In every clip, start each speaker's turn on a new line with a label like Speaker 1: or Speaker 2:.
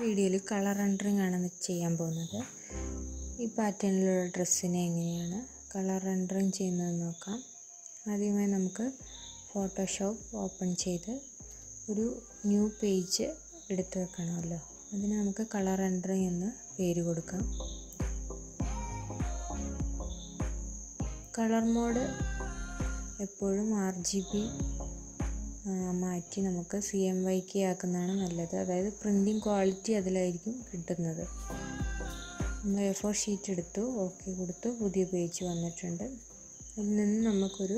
Speaker 1: വീഡിയോയിൽ colour rendering ആണ് ചെയ്യാൻ പോകുന്നത്. ഈ പാറ്റേണിലുള്ള ഡ്രസ്സിനെ എങ്ങനെയാണ് കളർ റെൻഡറിങ് ചെയ്യുന്നതെന്ന് നോക്കാം. ആദ്യമായി നമുക്ക് ഫോട്ടോഷോപ്പ് ഓപ്പൺ ചെയ്ത് ഒരു ന്യൂ പേജ് എടുത്ത് വെക്കണമല്ലോ. അതിന് നമുക്ക് കളർ റെൻഡറിങ് എന്ന് പേര് കൊടുക്കാം. കളർ മോഡ് എപ്പോഴും RGB മാറ്റി നമുക്ക് CMYK ആക്കുന്നതാണ് നല്ലത്. അതായത് പ്രിൻറ്റിങ് ക്വാളിറ്റി അതിലായിരിക്കും കിട്ടുന്നത്. നമ്മൾ A4 ഷീറ്റ് എടുത്തു, ഓക്കെ കൊടുത്തു, പുതിയ പേജ് വന്നിട്ടുണ്ട്. അതിൽ നിന്ന് നമുക്കൊരു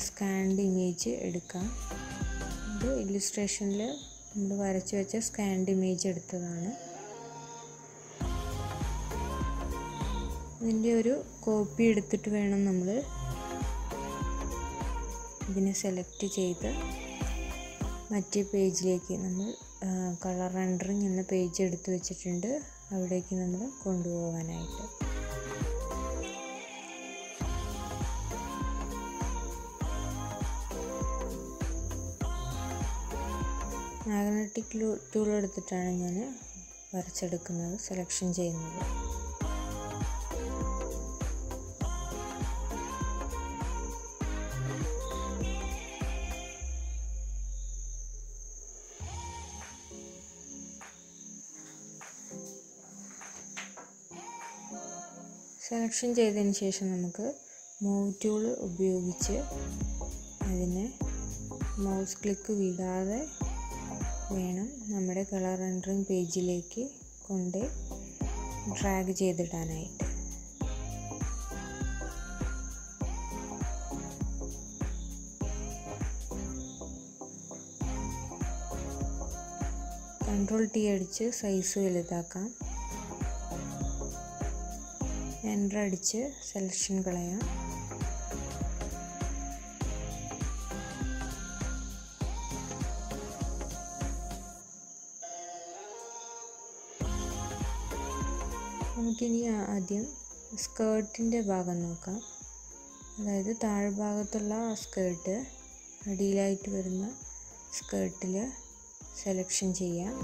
Speaker 1: സ്കാൻഡ് ഇമേജ് എടുക്കാം. ഇത് ഇല്ലുസ്ട്രേഷനിൽ നമ്മൾ വരച്ച് വെച്ച സ്കാൻഡ് ഇമേജ് എടുത്തതാണ്. ഇതിൻ്റെ ഒരു കോപ്പി എടുത്തിട്ട് വേണം നമ്മൾ ഇതിനെ സെലക്ട് ചെയ്ത് മറ്റേ പേജിലേക്ക് നമ്മൾ കളർ റെൻഡറിങ് എന്ന പേജ് എടുത്ത് വെച്ചിട്ടുണ്ട്, അവിടേക്ക് നമ്മൾ കൊണ്ടുപോകാനായിട്ട്. മാഗ്നറ്റിക് ടൂൾ എടുത്തിട്ടാണ് ഞാൻ വരച്ചെടുക്കുന്നത്, സെലക്ഷൻ ചെയ്യുന്നത്. സെലക്ഷൻ ചെയ്തതിന് ശേഷം നമുക്ക് മൂവ് ടൂൾ ഉപയോഗിച്ച് അതിനെ മൗസ് ക്ലിക്ക് വിടാതെ വേണം നമ്മുടെ കളർ റെൻഡറിങ് പേജിലേക്ക് കൊണ്ട് ഡ്രാഗ് ചെയ്തിടാനായിട്ട്. Ctrl+T അടിച്ച് സൈസ് വലുതാക്കാം. എൻ്റർ അടിച്ച് സെലക്ഷൻ കളയാം. നമുക്കിനി ആദ്യം സ്കേർട്ടിൻ്റെ ഭാഗം നോക്കാം. അതായത് താഴ്ഭാഗത്തുള്ള ആ സ്കേർട്ട് അടിയിലായിട്ട് വരുന്ന സ്കേർട്ടിൽ സെലക്ഷൻ ചെയ്യാം.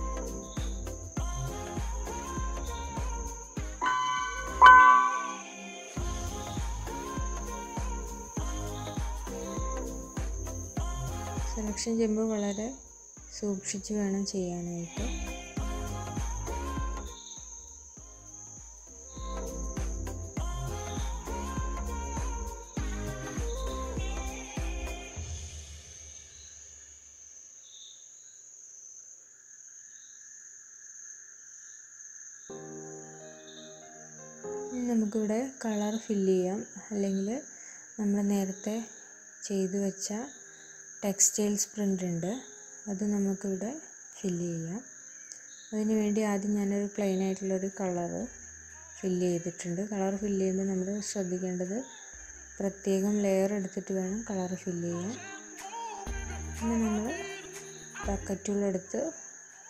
Speaker 1: സെലക്ഷൻ ചെയ്യുമ്പോൾ വളരെ സൂക്ഷിച്ച് വേണം ചെയ്യാനായിട്ട്. നമുക്കിവിടെ കളർ ഫില്ല് ചെയ്യാം, അല്ലെങ്കിൽ നമ്മൾ നേരത്തെ ചെയ്തു വെച്ച ടെക്സ്റ്റൈൽസ് പ്രിൻ്റ് ഉണ്ട്, അത് നമുക്കിവിടെ ഫില്ല് ചെയ്യാം. അതിന് വേണ്ടി ആദ്യം ഞാനൊരു പ്ലെയിൻ ആയിട്ടുള്ളൊരു കളറ് ഫില്ല് ചെയ്തിട്ടുണ്ട്. കളർ ഫില്ല് ചെയ്യുമ്പോൾ നമ്മൾ ശ്രദ്ധിക്കേണ്ടത് പ്രത്യേകം ലെയർ എടുത്തിട്ട് വേണം കളർ ഫില്ല് ചെയ്യാൻ. പിന്നെ നമ്മൾ ബക്കറ്റ് ടൂൾ എടുത്ത്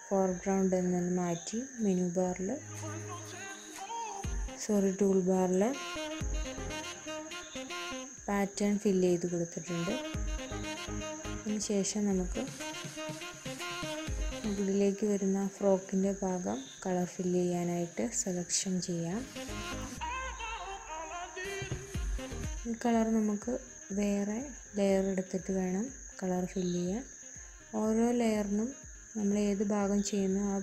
Speaker 1: ഫോർഗ്രൗണ്ട് എന്ന് മാറ്റി മെനു ബാറിൽ ടൂൾ ബാറിൽ പാറ്റേൺ ഫില്ല് ചെയ്ത് കൊടുത്തിട്ടുണ്ട്. അതിനുശേഷം നമുക്ക് മുകളിലേക്ക് വരുന്ന ഫ്രോക്കിൻ്റെ ഭാഗം കളർ ഫില്ല് ചെയ്യാനായിട്ട് സെലക്ഷൻ ചെയ്യാം. ഈ കളർ നമുക്ക് വേറെ ലെയർ എടുത്തിട്ട് വേണം കളർ ഫില്ല് ചെയ്യാൻ. ഓരോ ലെയറിനും നമ്മൾ ഏത് ഭാഗം ചെയ്യുന്നു ആ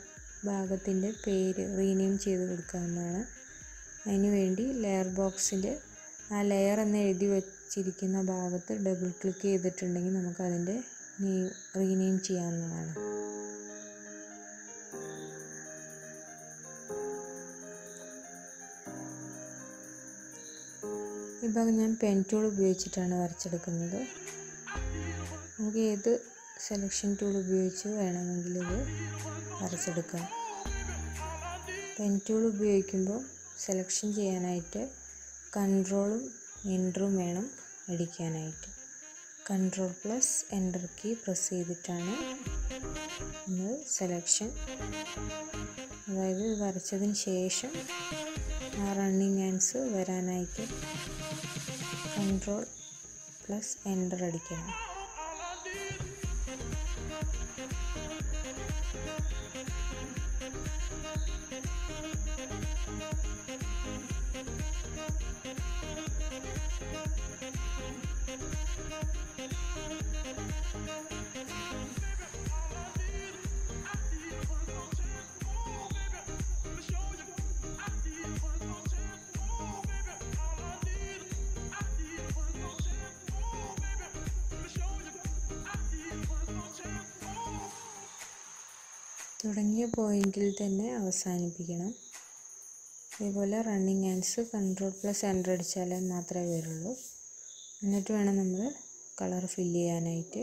Speaker 1: ഭാഗത്തിൻ്റെ പേര് റീനെയിം ചെയ്ത് കൊടുക്കാവുന്നതാണ്. അതിന് വേണ്ടി ലെയർ ബോക്സിൽ ആ ലെയർ എന്ന് എഴുതി വെച്ചിരിക്കുന്ന ഭാഗത്ത് ഡബിൾ ക്ലിക്ക് ചെയ്തിട്ടുണ്ടെങ്കിൽ നമുക്ക് അതിൻ്റെ റീനെയിം ചെയ്യാവുന്നതാണ്. ഈ ഭാഗം ഞാൻ പെൻ ടൂൾ ഉപയോഗിച്ചിട്ടാണ് വരച്ചെടുക്കുന്നത്. നമുക്ക് ഏത് സെലക്ഷൻ ടൂൾ ഉപയോഗിച്ച് വേണമെങ്കിൽ ഇത് വരച്ചെടുക്കാം. പെൻ ടൂൾ ഉപയോഗിക്കുമ്പോൾ സെലക്ഷൻ ചെയ്യാനായിട്ട് കൺട്രോളും എൻ്ററും വേണം അടിക്കാനായിട്ട്. Ctrl+Enter കീ പ്രസ് ചെയ്തിട്ടാണ് നമ്മൾ സെലക്ഷൻ, അതായത് വരച്ചതിന് ശേഷം ആ റണ്ണിങ് ഹാൻഡ്സ് വരാനായിട്ട് Ctrl+Enter അടിക്കണം. തുടങ്ങിയ പോയിന്റിൽ തന്നെ അവസാനിപ്പിക്കണം. അതേപോലെ റണ്ണിങ് ഹാൻഡ്സ് Ctrl+Enter അടിച്ചാൽ മാത്രമേ വരുള്ളൂ. എന്നിട്ട് വേണം നമ്മൾ കളർ ഫില്ല് ചെയ്യാനായിട്ട്.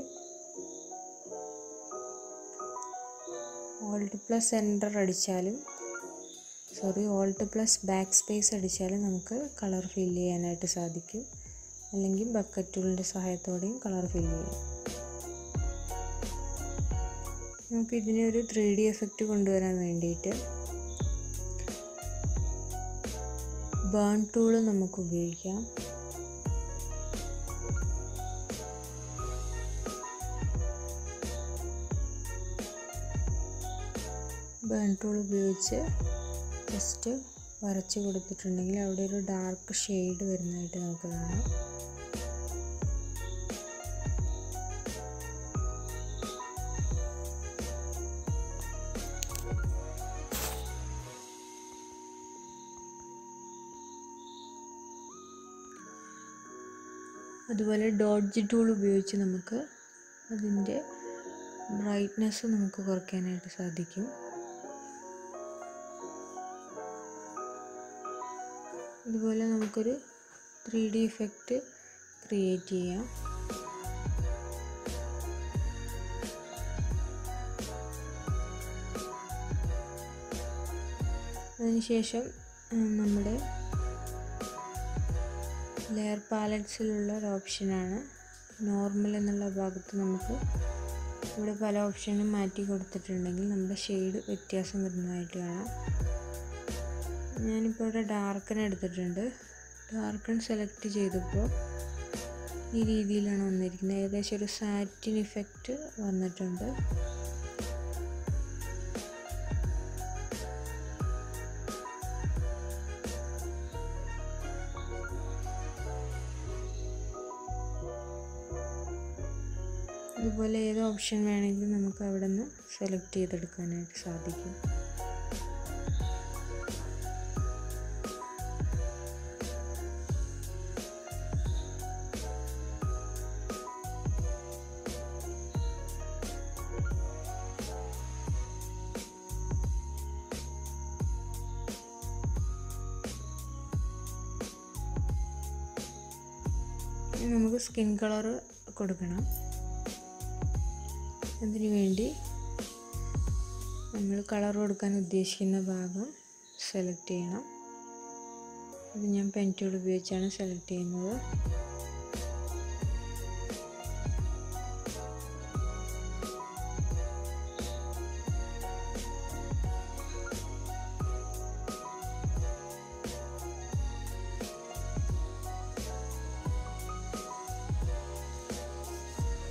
Speaker 1: Alt+Enter അടിച്ചാലും Alt+Backspace അടിച്ചാലും നമുക്ക് കളർ ഫില്ല് ചെയ്യാനായിട്ട് സാധിക്കും. അല്ലെങ്കിൽ ബക്കറ്റ് ടൂളിൻ്റെ സഹായത്തോടെയും കളർ ഫില്ല് ചെയ്യാം. നമുക്ക് ഇതിനൊരു 3D എഫക്റ്റ് കൊണ്ടുവരാൻ വേണ്ടിയിട്ട് ബേൺ ടൂൾ നമുക്ക് ഉപയോഗിക്കാം. ബേൺ ടൂൾ ഉപയോഗിച്ച് ജസ്റ്റ് വരച്ച് കൊടുത്തിട്ടുണ്ടെങ്കിൽ അവിടെ ഒരു ഡാർക്ക് ഷെയ്ഡ് വരുന്നതായിട്ട് നമുക്ക് കാണാം. അതുപോലെ ഡോഡ്ജ് ടൂൾ ഉപയോഗിച്ച് നമുക്ക് അതിൻ്റെ ബ്രൈറ്റ്നെസ് നമുക്ക് കുറയ്ക്കാനായിട്ട് സാധിക്കും. ഇതുപോലെ നമുക്കൊരു 3D ഇഫക്റ്റ് ക്രിയേറ്റ് ചെയ്യാം. അതിനുശേഷം നമ്മുടെ ലെയർ പാലറ്റ്സിലുള്ള ഒരു ഓപ്ഷനാണ് നോർമൽ എന്നുള്ള ഭാഗത്ത് നമുക്ക് ഇവിടെ പല ഓപ്ഷനും മാറ്റി കൊടുത്തിട്ടുണ്ടെങ്കിൽ നമ്മുടെ ഷെയ്ഡ് വ്യത്യാസം വരുന്നതായിട്ട് കാണാം. ഞാനിപ്പോൾ ഇവിടെ ഡാർക്കൻ എടുത്തിട്ടുണ്ട്. ഡാർക്കൻ സെലക്ട് ചെയ്തപ്പോൾ ഈ രീതിയിലാണ് വന്നിരിക്കുന്നത്. ഏകദേശം ഒരു സാറ്റിൻ ഇഫക്റ്റ് വന്നിട്ടുണ്ട്. ഇതുപോലെ ഏത് ഓപ്ഷൻ വേണമെങ്കിലും നമുക്ക് അവിടെ നിന്ന് സെലക്ട് ചെയ്തെടുക്കാനായിട്ട് സാധിക്കും. നമുക്ക് സ്കിൻ കളർ കൊടുക്കണം. അതിനു വേണ്ടി നമ്മൾ കളർ കൊടുക്കാൻ ഉദ്ദേശിക്കുന്ന ഭാഗം സെലക്ട് ചെയ്യണം. അത് ഞാൻ പെൻ ടൂൾ ഉപയോഗിച്ചാണ് സെലക്ട് ചെയ്യുന്നത്.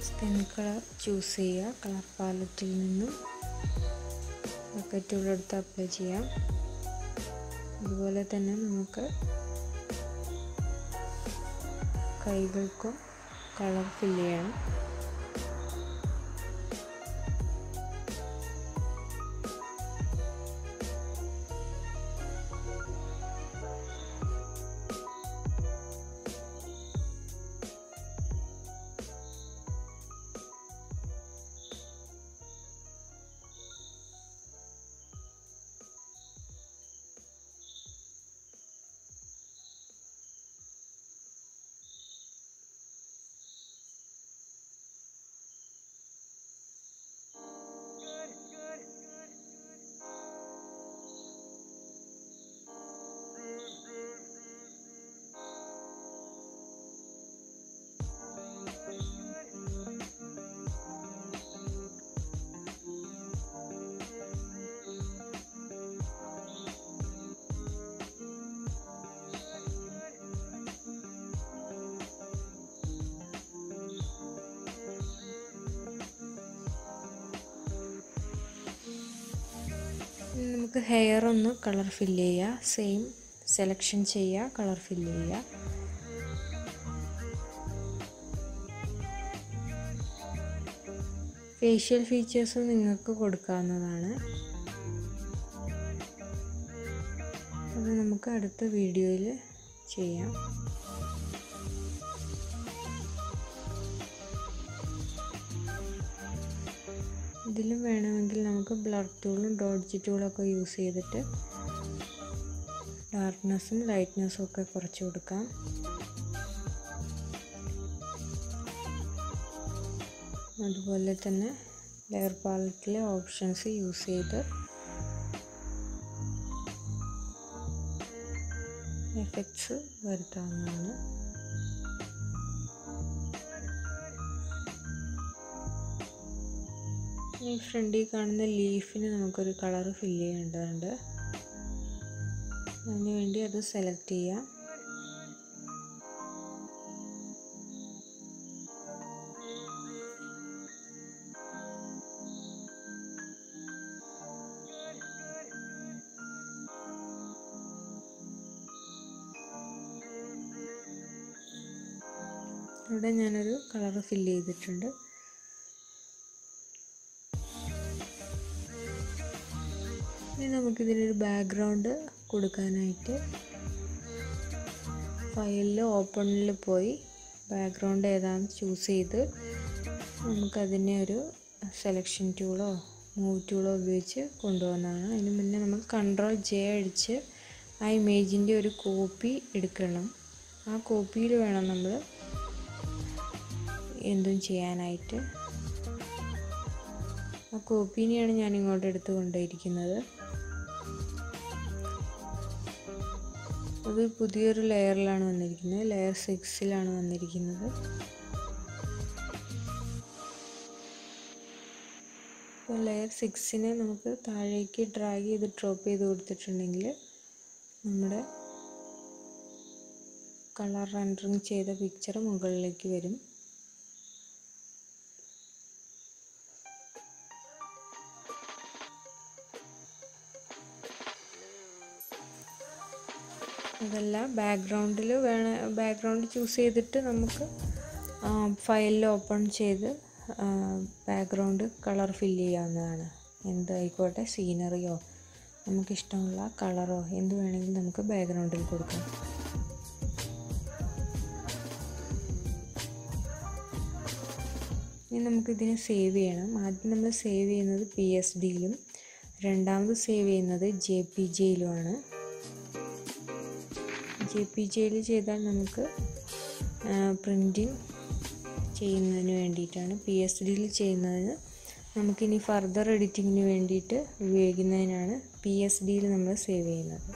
Speaker 1: സ്കിൻ കളർ ചൂസ് ചെയ്യുക. കളർ പാലറ്റിൽ നിന്നും ബക്കറ്റ് ടൂൾ എടുത്ത് അപ്ലൈ ചെയ്യാം. അതുപോലെ തന്നെ നമുക്ക് കൈകൾക്കും കളർ ഫില്ല് ചെയ്യണം. നമുക്ക് ഹെയർ ഒന്ന് കളർ ഫില്ല് ചെയ്യുക. സെയിം സെലക്ഷൻ ചെയ്യുക, കളർ ഫില്ല് ചെയ്യുക. ഫേഷ്യൽ ഫീച്ചേഴ്സ് നിങ്ങൾക്ക് കൊടുക്കാവുന്നതാണ്. അത് നമുക്ക് അടുത്ത വീഡിയോയിൽ ചെയ്യാം. ഇതിലും വേണമെങ്കിൽ നമുക്ക് ബ്ലർ ടൂളും ഡോഡ്ജ് ടൂളൊക്കെ യൂസ് ചെയ്തിട്ട് ഡാർക്ക്നെസ്സും ലൈറ്റ്നെസ്സും ഒക്കെ കുറച്ച് കൊടുക്കാം. അതുപോലെ തന്നെ ലെയർ പാലറ്റിലെ ഓപ്ഷൻസ് യൂസ് ചെയ്ത് എഫക്ട്സ് വരുത്താവുന്നതാണ്. ഈ ഫ്രണ്ടിൽ കാണുന്ന ലീഫിന് നമുക്കൊരു കളർ ഫില്ല് ചെയ്യേണ്ടതുണ്ട്. അതിനുവേണ്ടി അത് സെലക്ട് ചെയ്യാം. ഇവിടെ ഞാനൊരു കളർ ഫില്ല് ചെയ്തിട്ടുണ്ട്. ഇനി നമുക്കിതിനൊരു ബാക്ക്ഗ്രൗണ്ട് കൊടുക്കാനായിട്ട് ഫയലിൽ ഓപ്പണിൽ പോയി ബാക്ക്ഗ്രൗണ്ട് ഏതാണെന്ന് ചൂസ് ചെയ്ത് നമുക്കതിനെ ഒരു സെലക്ഷൻ ടൂളോ മൂവ് ടൂളോ ഉപയോഗിച്ച് കൊണ്ടുപോകുന്നതാണ്. അതിന് മുന്നേ നമുക്ക് Ctrl+J അടിച്ച് ആ ഇമേജിൻ്റെ ഒരു കോപ്പി എടുക്കണം. ആ കോപ്പിയിൽ വേണം നമ്മൾ എന്തും ചെയ്യാനായിട്ട്. ആ കോപ്പീനെയാണ് ഞാൻ ഇങ്ങോട്ട് എടുത്ത് കൊണ്ടിരിക്കുന്നത്. അത് പുതിയൊരു ലെയറിലാണ് വന്നിരിക്കുന്നത്, ലെയർ 6ലാണ് വന്നിരിക്കുന്നത്. അപ്പോൾ ലെയർ 6നെ നമുക്ക് താഴേക്ക് ഡ്രാഗ് ചെയ്ത് ഡ്രോപ്പ് ചെയ്ത് കൊടുത്തിട്ടുണ്ടെങ്കിൽ നമ്മുടെ കളർ റെൻഡറിങ് ചെയ്ത പിക്ചർ മുകളിലേക്ക് വരും. അതല്ല ബാക്ക്ഗ്രൗണ്ട് ചൂസ് ചെയ്തിട്ട് നമുക്ക് ഫയലിൽ ഓപ്പൺ ചെയ്ത് ബാക്ക്ഗ്രൗണ്ട് കളർ ഫില്ല് ചെയ്യാവുന്നതാണ്. എന്തായിക്കോട്ടെ, സീനറിയോ നമുക്കിഷ്ടമുള്ള കളറോ എന്ത് വേണമെങ്കിലും നമുക്ക് ബാക്ക്ഗ്രൗണ്ടിൽ കൊടുക്കാം. ഇനി നമുക്കിതിനെ സേവ് ചെയ്യണം. ആദ്യം നമ്മൾ സേവ് ചെയ്യുന്നത് PSD-യിലും രണ്ടാമത് സേവ് ചെയ്യുന്നത് JPG-യിലുമാണ്. JPG-യിൽ ചെയ്താൽ നമുക്ക് പ്രിൻറ്റിങ് ചെയ്യുന്നതിന് വേണ്ടിയിട്ടാണ്. PSD-യിൽ ചെയ്യുന്നതിന് നമുക്കിനി ഫർദർ എഡിറ്റിങ്ങിന് വേണ്ടിയിട്ട് ഉപയോഗിക്കുന്നതിനാണ് PSD-യിൽ നമ്മൾ സേവ് ചെയ്യുന്നത്.